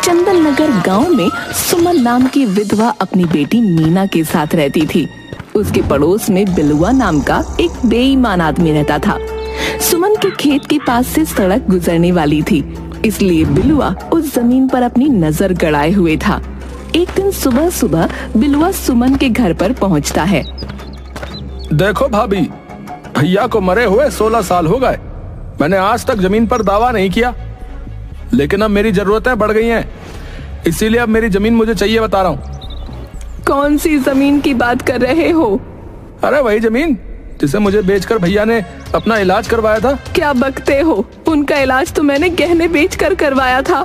चंदन नगर गाँव में सुमन नाम की विधवा अपनी बेटी मीना के साथ रहती थी। उसके पड़ोस में बिलुआ नाम का एक बेईमान आदमी रहता था। सुमन के खेत के पास से सड़क गुजरने वाली थी, इसलिए बिलुआ उस जमीन पर अपनी नजर गड़ाए हुए था। एक दिन सुबह सुबह बिलुआ सुमन के घर पर पहुंचता है। देखो भाभी, भैया को मरे हुए 16 साल हो गए। मैंने आज तक जमीन पर दावा नहीं किया, लेकिन अब मेरी जरूरतें बढ़ गई हैं, इसीलिए अब मेरी जमीन मुझे चाहिए, बता रहा हूँ। कौन सी जमीन की बात कर रहे हो? अरे वही जमीन जिसे मुझे बेचकर भैया ने अपना इलाज करवाया था। क्या बकते हो? उनका इलाज तो मैंने गहने बेचकर करवाया था।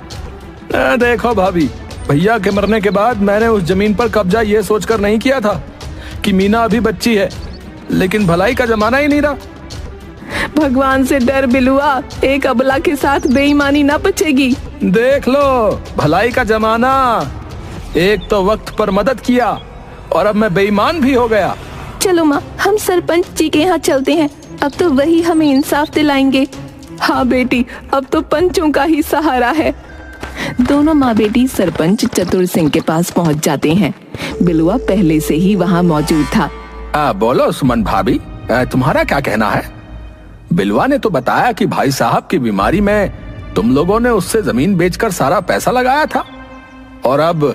देखो भाभी, भैया के मरने के बाद मैंने उस जमीन पर कब्जा ये सोचकर नहीं किया था कि मीना अभी बच्ची है, लेकिन भलाई का जमाना ही नहीं रहा। भगवान से डर बिलुआ, एक अबला के साथ बेईमानी ना बचेगी। देख लो, भलाई का जमाना। एक तो वक्त पर मदद किया और अब मैं बेईमान भी हो गया। चलो माँ, हम सरपंच जी के यहाँ चलते हैं, अब तो वही हमें इंसाफ दिलाएंगे। हाँ बेटी, अब तो पंचों का ही सहारा है। दोनों माँ बेटी सरपंच चतुर सिंह के पास पहुँच जाते हैं। बिलुआ पहले से ही वहाँ मौजूद था। बोलो सुमन भाभी, तुम्हारा क्या कहना है? बिलुआ ने तो बताया कि भाई साहब की बीमारी में तुम लोगों ने उससे जमीन बेचकर सारा पैसा लगाया था और अब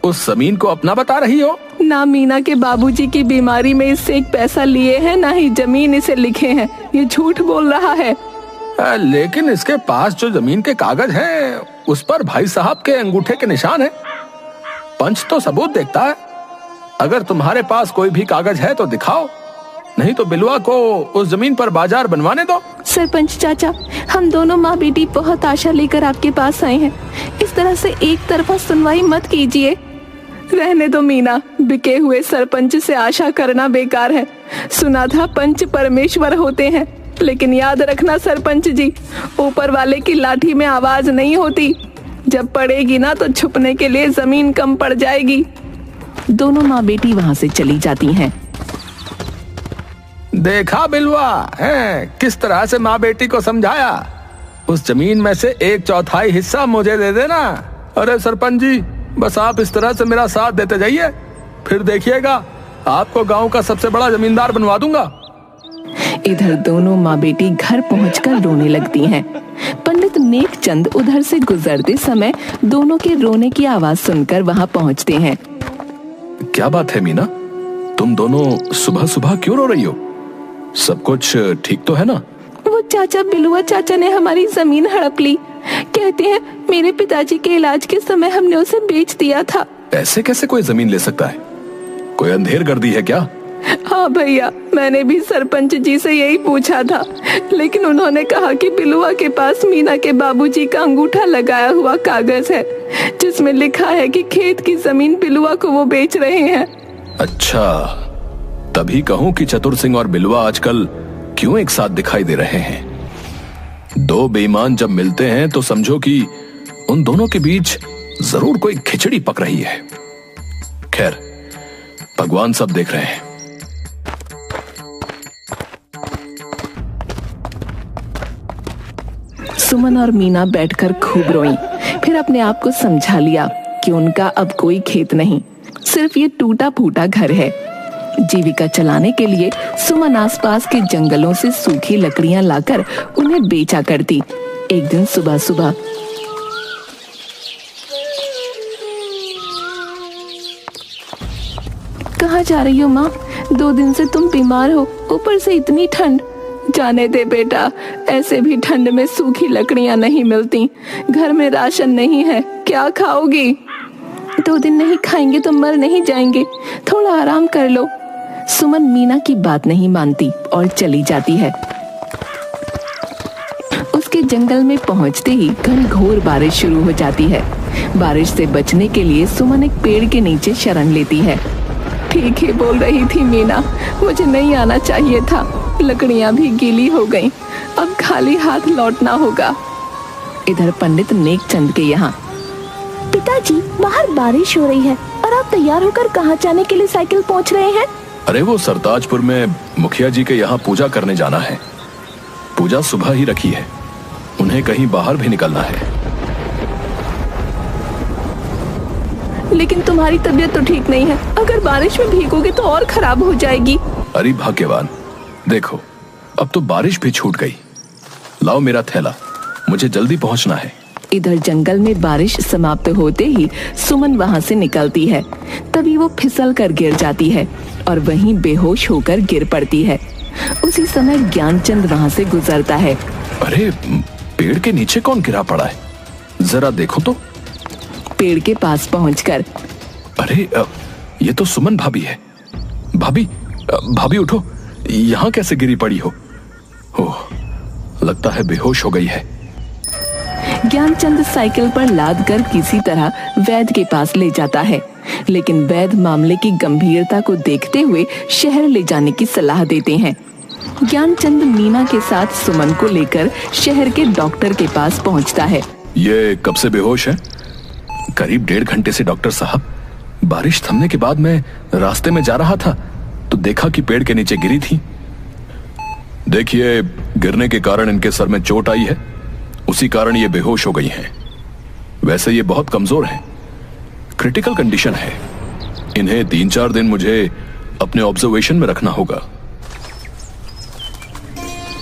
उस जमीन को अपना बता रही हो। ना मीना के बाबूजी की बीमारी में इससे एक पैसा लिए हैं, ना ही जमीन इसे लिखे हैं। ये झूठ बोल रहा है। लेकिन इसके पास जो जमीन के कागज हैं, उस पर भाई साहब के अंगूठे के निशान हैं। पंच तो सबूत देखता है। अगर तुम्हारे पास कोई भी कागज है तो दिखाओ, नहीं तो बिलुआ को उस जमीन पर बाजार बनवाने दो। सरपंच चाचा, हम दोनों माँ बेटी बहुत आशा लेकर आपके पास आए हैं। इस तरह से एक तरफा सुनवाई मत कीजिए। रहने दो मीना, बिके हुए सरपंच से आशा करना बेकार है। सुना था पंच परमेश्वर होते हैं, लेकिन याद रखना सरपंच जी, ऊपर वाले की लाठी में आवाज नहीं होती। जब पड़ेगी ना तो छुपने के लिए जमीन कम पड़ जाएगी। दोनों माँ बेटी वहाँ से चली जाती हैं। देखा बिलुआ है किस तरह से माँ बेटी को समझाया। उस जमीन में से 1/4 हिस्सा मुझे दे देना। अरे सरपंच जी, बस आप इस तरह से मेरा साथ देते जाइए, फिर देखिएगा आपको गांव का सबसे बड़ा जमींदार बनवा दूंगा। इधर दोनों माँ बेटी घर पहुंचकर रोने लगती हैं। पंडित नेकचंद उधर से गुजरते समय दोनों के रोने की आवाज सुनकर वहां पहुंचते हैं। क्या बात है मीना, तुम दोनों सुबह सुबह क्यों रो रही हो? सब कुछ ठीक तो है ना? वो चाचा, बिलुआ चाचा ने हमारी जमीन हड़प ली। कहते हैं मेरे पिताजी के इलाज के समय हमने उसे बेच दिया था। ऐसे कैसे कोई जमीन ले सकता है? कोई अंधेर गर्दी है क्या? हाँ भैया, मैंने भी सरपंच जी से यही पूछा था, लेकिन उन्होंने कहा कि बिलुआ के पास मीना के बाबूजी का अंगूठा लगाया हुआ कागज है, जिसमें लिखा है कि खेत की जमीन बिलुआ को वो बेच रहे हैं। अच्छा, तभी कहूँ कि चतुर सिंह और बिलुआ आजकल क्यों एक साथ दिखाई दे रहे हैं। दो बेईमान जब मिलते हैं तो समझो कि उन दोनों के बीच जरूर कोई खिचड़ी पक रही है। खैर, भगवान सब देख रहे हैं। सुमन और मीना बैठकर खूब रोईं। फिर अपने आप को समझा लिया कि उनका अब कोई खेत नहीं, सिर्फ ये टूटा फूटा घर है। जीविका चलाने के लिए सुमन आसपास के जंगलों से सूखी लकड़ियां लाकर उन्हें बेचा करती। एक दिन सुबह सुबह कहाँ जा रही हो माँ? 2 दिन से तुम बीमार हो, ऊपर से इतनी ठंड। जाने दे बेटा, ऐसे भी ठंड में सूखी लकड़ियां नहीं मिलती। घर में राशन नहीं है, क्या खाओगी? 2 दिन नहीं खाएंगे तो मर नहीं जाएंगे, थोड़ा आराम कर लो। सुमन मीना की बात नहीं मानती और चली जाती है। उसके जंगल में पहुंचते ही घनघोर बारिश शुरू हो जाती है। बारिश से बचने के लिए सुमन एक पेड़ के नीचे शरण लेती है। ठीक ही बोल रही थी मीना, मुझे नहीं आना चाहिए था। लकड़ियां भी गीली हो गईं, अब खाली हाथ लौटना होगा। इधर पंडित नेकचंद के यहाँ। पिताजी, बाहर बारिश हो रही है और आप तैयार होकर कहाँ जाने के लिए साइकिल पहुँच रहे हैं? अरे वो सरताजपुर में मुखिया जी के यहाँ पूजा करने जाना है। पूजा सुबह ही रखी है, उन्हें कहीं बाहर भी निकलना है। लेकिन तुम्हारी तबीयत तो ठीक नहीं है। अगर बारिश में भीगोगे तो और खराब हो जाएगी। अरे भाग्यवान, देखो अब तो बारिश भी छूट गई। लाओ मेरा थैला, मुझे जल्दी पहुंचना है। इधर जंगल में बारिश समाप्त होते ही सुमन वहाँ से निकलती है। तभी वो फिसल कर गिर जाती है और वहीं बेहोश होकर गिर पड़ती है। उसी समय ज्ञानचंद वहाँ से गुजरता है। अरे पेड़ के नीचे कौन गिरा पड़ा है, जरा देखो तो। पेड़ के पास पहुंचकर, अरे ये तो सुमन भाभी है। भाभी, भाभी उठो, यहाँ कैसे गिरी पड़ी हो? ओह, लगता है बेहोश हो गई है। ज्ञानचंद साइकिल पर लाद कर किसी तरह वैद्य के पास ले जाता है, लेकिन वैद्य मामले की गंभीरता को देखते हुए शहर ले जाने की सलाह देते हैं। ज्ञानचंद मीना के साथ सुमन को लेकर शहर के डॉक्टर के पास पहुंचता है। ये कब से बेहोश है? करीब 1.5 घंटे से डॉक्टर साहब। बारिश थमने के बाद मैं रास्ते में जा रहा था तो देखा कि पेड़ के नीचे गिरी थी। देखिए, गिरने के कारण इनके सर में चोट आई है, उसी कारण ये बेहोश हो गई हैं। वैसे ये बहुत कमजोर हैं, क्रिटिकल कंडीशन है। इन्हें 3-4 दिन मुझे अपने ऑब्जर्वेशन में रखना होगा।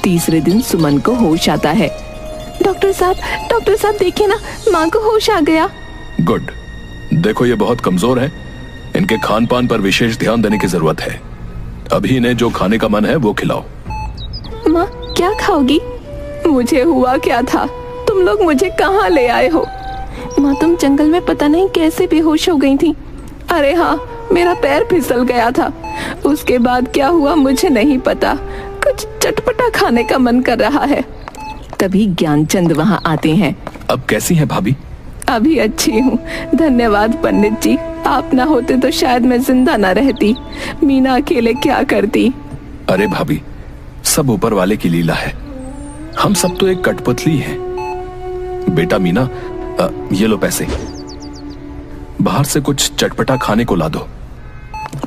तीसरे दिन सुमन को होश आता है। डॉक्टर साहब देखिए ना, माँ को होश आ गया। गुड। देखो ये बहुत कमजोर है, इनके खान पान पर विशेष ध्यान देने की जरूरत है। अभी इन्हें जो खाने का मन है वो खिलाओ। माँ क्या खाओगी? मुझे हुआ क्या था, तुम लोग मुझे कहाँ ले आए हो? माँ तुम जंगल में पता नहीं कैसे बेहोश हो गई थी। अरे हाँ, मेरा पैर फिसल गया था। उसके बाद क्या हुआ मुझे नहीं पता, कुछ चटपटा खाने का मन कर रहा है। तभी ज्ञानचंद वहाँ आते हैं। अब कैसी हैं भाभी? अभी अच्छी हूँ, धन्यवाद पंडित जी। आप ना होते तो शायद मैं जिंदा ना रहती। मीना अकेले क्या करती। अरे भाभी, सब ऊपर वाले की लीला है, हम सब तो एक कठपुतली हैं। बेटा मीना, ये लो पैसे, बाहर से कुछ चटपटा खाने को ला दो।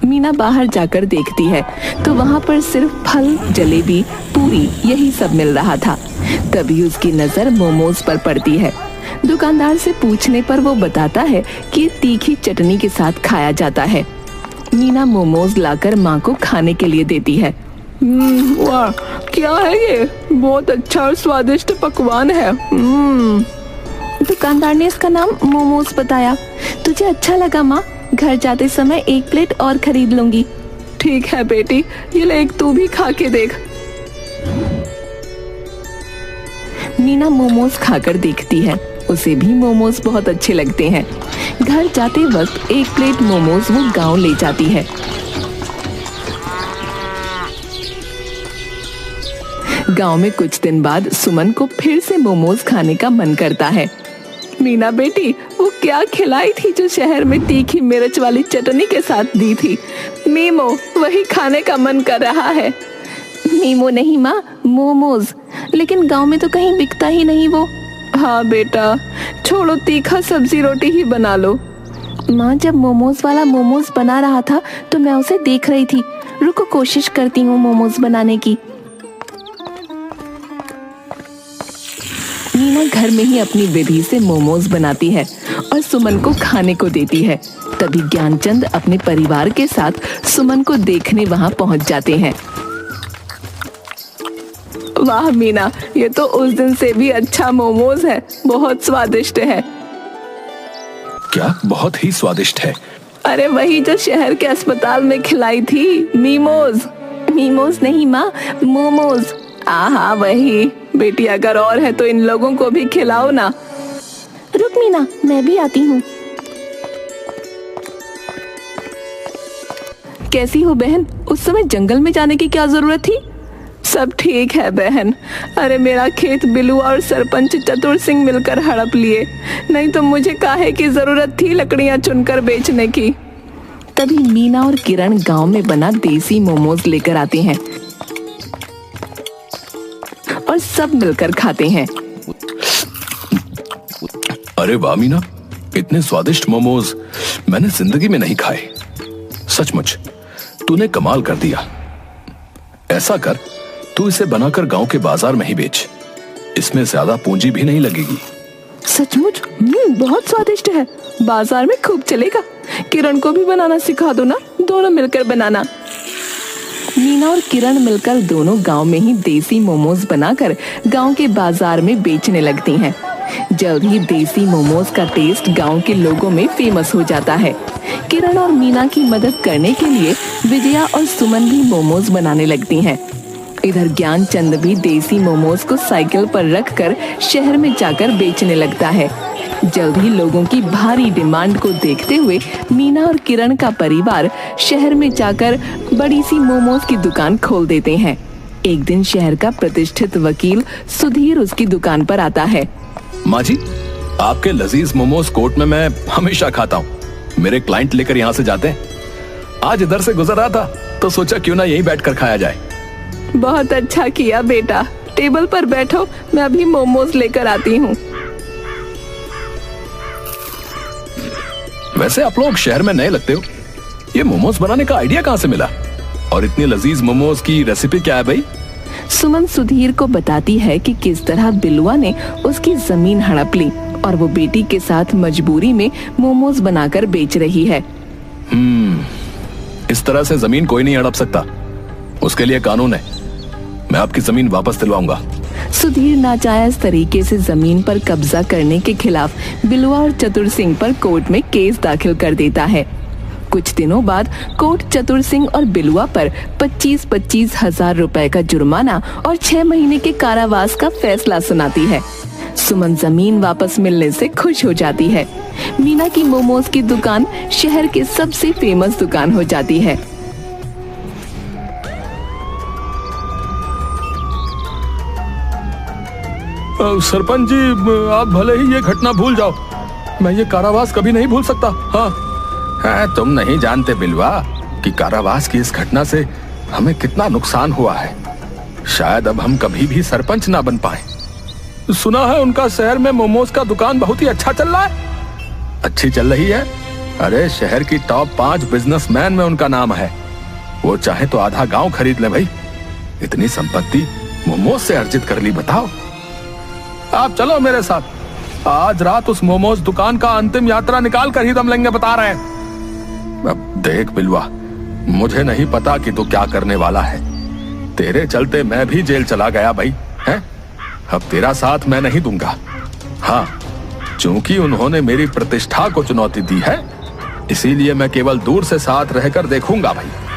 मीना बाहर जाकर देखती है तो वहाँ पर सिर्फ फल, जलेबी, पूरी यही सब मिल रहा था। तभी उसकी नजर मोमोज पर पड़ती है। दुकानदार से पूछने पर वो बताता है कि तीखी चटनी के साथ खाया जाता है। मीना मोमोज लाकर माँ को खाने के लिए देती है। वाह, क्या है ये? बहुत अच्छा और स्वादिष्ट पकवान है। दुकानदार ने इसका नाम मोमोज बताया। तुझे अच्छा लगा माँ? घर जाते समय 1 प्लेट और खरीद लूंगी। ठीक है बेटी, ये ले, एक तू भी खा के देख। मीना मोमोज खाकर देखती है, उसे भी मोमोज बहुत अच्छे लगते हैं। घर जाते वक्त 1 प्लेट मोमोज वो गांव ले जाती है। गांव में कुछ दिन बाद सुमन को फिर से मोमोज खाने का मन करता है। मीना बेटी, वो क्या खिलाई थी जो शहर में तीखी मिर्च वाली चटनी के साथ दी थी? मीमो, वही खाने का मन कर रहा है। मीमो नहीं माँ, मोमोज। लेकिन गांव में तो कहीं बिकता ही नहीं वो। हाँ बेटा, छोड़ो, तीखा सब्जी रोटी ही बना लो। माँ जब मोमोज वाला मोमोज बना रहा था तो मैं उसे देख रही थी। रुको, कोशिश करती हूँ मोमोज बनाने की। मीना घर में ही अपनी विधि से मोमोज बनाती है और सुमन को खाने को देती है। तभी ज्ञानचंद अपने परिवार के साथ सुमन को देखने वहां पहुंच जाते हैं। वाह मीना, ये तो उस दिन से भी अच्छा मोमोज है, बहुत स्वादिष्ट है। क्या? बहुत ही स्वादिष्ट है। अरे वही जो शहर के अस्पताल में खिलाई थी, मीमोज। मीमोज नहीं माँ, मोमोज। हाँ वही। बेटी अगर और है तो इन लोगों को भी खिलाओ ना। रुक मीना, मैं भी आती हूँ। कैसी हो बहन? उस समय जंगल में जाने की क्या जरूरत थी? सब ठीक है बहन। अरे मेरा खेत बिलू और सरपंच चतुर सिंह मिलकर हड़प लिए, नहीं तो मुझे काहे की जरूरत थी लकड़ियां चुनकर बेचने की। तभी मीना और किरण गांव में बना देसी मोमोज लेकर आते हैं और सब मिलकर खाते हैं। अरे वाह मीना, इतने स्वादिष्ट मोमोज मैंने जिंदगी में नहीं खाए। सचमुच तूने कमाल कर दिया। ऐसा कर, तू इसे बनाकर गांव के बाजार में ही बेच, इसमें ज्यादा पूंजी भी नहीं लगेगी। सचमुच बहुत स्वादिष्ट है, बाजार में खूब चलेगा। किरण को भी बनाना सिखा दो ना, दोनों मिलकर बनाना। मीना और किरण मिलकर दोनों गांव में ही देसी मोमोज बनाकर गांव के बाजार में बेचने लगती हैं। जल्द ही देसी मोमोज का टेस्ट गांव के लोगों में फेमस हो जाता है। किरण और मीना की मदद करने के लिए विजया और सुमन भी मोमोज बनाने लगती हैं। इधर ज्ञानचंद भी देसी मोमोज को साइकिल पर रखकर शहर में जाकर बेचने लगता है। जल्द ही लोगों की भारी डिमांड को देखते हुए मीना और किरण का परिवार शहर में जाकर बड़ी सी मोमोज की दुकान खोल देते हैं। एक दिन शहर का प्रतिष्ठित वकील सुधीर उसकी दुकान पर आता है। माँ जी, आपके लजीज मोमोज कोर्ट में मैं हमेशा खाता हूँ। मेरे क्लाइंट लेकर यहाँ से जाते हैं। आज इधर से गुजर रहा था तो सोचा क्यों ना यहीं बैठकर खाया जाए। बहुत अच्छा किया बेटा, टेबल पर बैठो, मैं अभी मोमोज लेकर आती हूँ। वैसे आप लोग शहर में नए लगते हो, ये मोमोज बनाने का आइडिया कहाँ से मिला? और इतनी लजीज मोमोज की रेसिपी क्या है भाई? सुमन सुधीर को बताती है कि किस तरह बिलुआ ने उसकी जमीन हड़प ली और वो बेटी के साथ मजबूरी में मोमोज बनाकर बेच रही है। इस तरह से जमीन कोई नहीं हड़प सकता, उसके लिए कानून है। मैं आपकी जमीन वापस दिलवाऊंगा। सुधीर नाजायज तरीके से जमीन पर कब्जा करने के खिलाफ बिलुआ और चतुर सिंह पर कोर्ट में केस दाखिल कर देता है। कुछ दिनों बाद कोर्ट चतुर सिंह और बिलुआ पर 25-25 हजार रुपए का जुर्माना और 6 महीने के कारावास का फैसला सुनाती है। सुमन जमीन वापस मिलने से खुश हो जाती है। मीना की मोमोज की दुकान शहर की सबसे फेमस दुकान हो जाती है। सरपंच जी, आप भले ही ये घटना भूल जाओ, मैं ये कारावास कभी नहीं भूल सकता। हाँ, तुम नहीं जानते बिलवा कि कारावास की इस घटना से हमें कितना नुकसान हुआ है। शायद अब हम कभी भी सरपंच ना बन पाए। सुना है उनका शहर में मोमोज का दुकान बहुत ही अच्छा चल रहा है। अच्छी चल रही है? अरे शहर की टॉप 5 बिजनेसमैन में उनका नाम है। वो चाहे तो आधा गांव खरीद ले भाई। इतनी संपत्ति मोमोज से अर्जित कर ली, बताओ। आप चलो मेरे साथ, आज रात उस मोमोज दुकान का अंतिम यात्रा निकाल कर ही दम लेंगे, बता रहे हैं। अब देख बिलवा, मुझे नहीं पता कि तू क्या करने वाला है। तेरे चलते मैं भी जेल चला गया भाई, हैं? अब तेरा साथ मैं नहीं दूंगा। हाँ, चूंकि उन्होंने मेरी प्रतिष्ठा को चुनौती दी है, इसीलिए मैं केवल दूर से साथ रहकर देखूंगा भाई।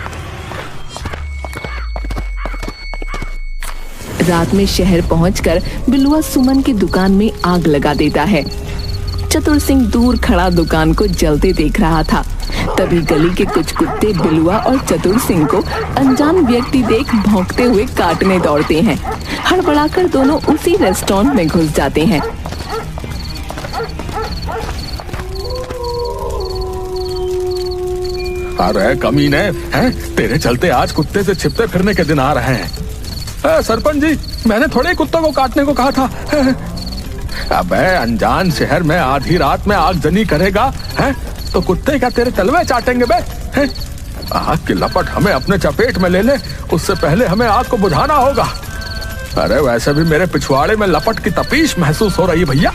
रात में शहर पहुंचकर बिलुआ सुमन की दुकान में आग लगा देता है। चतुर सिंह दूर खड़ा दुकान को जलते देख रहा था। तभी गली के कुछ कुत्ते बिलुआ और चतुर सिंह को अनजान व्यक्ति देख भौंकते हुए काटने दौड़ते हैं। हड़बड़ाकर दोनों उसी रेस्टोरेंट में घुस जाते हैं। अरे कमीने, हैं? तेरे चलते आज कुत्ते से छिपते फिरने के दिन आ रहे हैं। सरपंच जी, मैंने थोड़े कुत्तों को काटने को कहा था। अबे अनजान शहर में आधी रात में आगजनी करेगा, हैं? तो कुत्ते क्या तेरे तलवे चाटेंगे बे? हैं? आग की लपट हमें अपने चपेट में ले ले, उससे पहले हमें आग को बुझाना होगा। अरे वैसे भी मेरे पिछवाड़े में लपट की तपीश महसूस हो रही है भैया।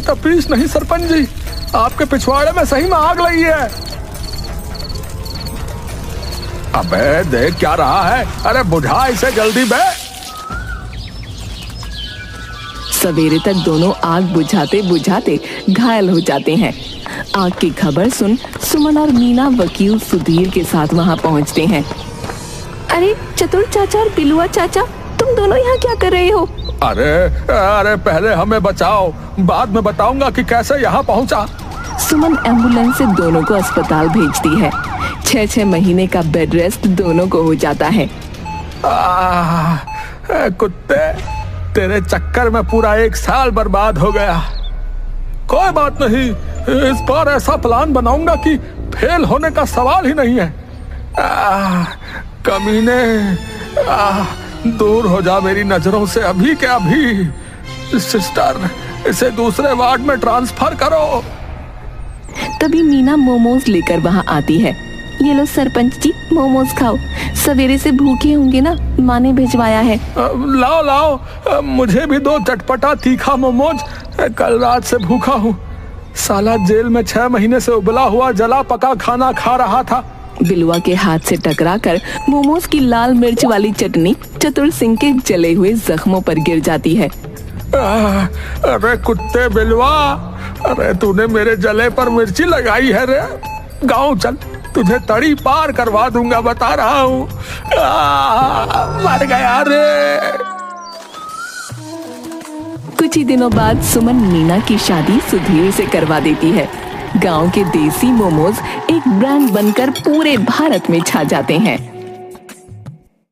तपीश नहीं सरपंच जी, आपके पिछवाड़े में सही में आग लगी है। अबे देख क्या रहा है? अरे बुझा इसे जल्दी बे। सवेरे तक दोनों आग बुझाते बुझाते घायल हो जाते हैं। आग की खबर सुन सुमन और मीना वकील सुधीर के साथ वहां पहुंचते हैं। अरे चतुर चाचा और बिलुआ चाचा, तुम दोनों यहाँ क्या कर रहे हो? अरे पहले हमें बचाओ, बाद में बताऊंगा कि कैसे यहाँ पहुँचा। सुमन एम्बुलेंस से दोनों को अस्पताल भेजती है। 6 महीने का बेड रेस्ट दोनों को हो जाता है। कुत्ते, तेरे चक्कर में पूरा 1 साल बर्बाद हो गया। कोई बात नहीं, इस बार ऐसा प्लान बनाऊंगा कि फेल होने का सवाल ही नहीं है। कमीने, दूर हो जा मेरी नजरों से अभी के अभी। सिस्टर, इसे दूसरे वार्ड में ट्रांसफर करो। तभी मीना मोमोज लेकर वहां आती है। ये लो सरपंच जी, मोमोज खाओ, सवेरे से भूखे होंगे ना, माँ ने भिजवाया है। लाओ, मुझे भी 2 चटपटा तीखा मोमोज, कल रात से भूखा हूँ। साला जेल में 6 महीने से उबला हुआ जला पका खाना खा रहा था। बिलुआ के हाथ से टकराकर मोमोज की लाल मिर्च वाली चटनी चतुर सिंह के जले हुए जख्मों पर गिर जाती है। अरे कुत्ते बिलवा, अरे तूने मेरे जले पर मिर्ची लगाई है रे। गाँव चल, तुझे तड़ी पार करवा दूंगा, बता रहा हूँ। मर गया रे। कुछ ही दिनों बाद सुमन मीना की शादी सुधीर से करवा देती है। गांव के देसी मोमोज एक ब्रांड बनकर पूरे भारत में छा जाते हैं।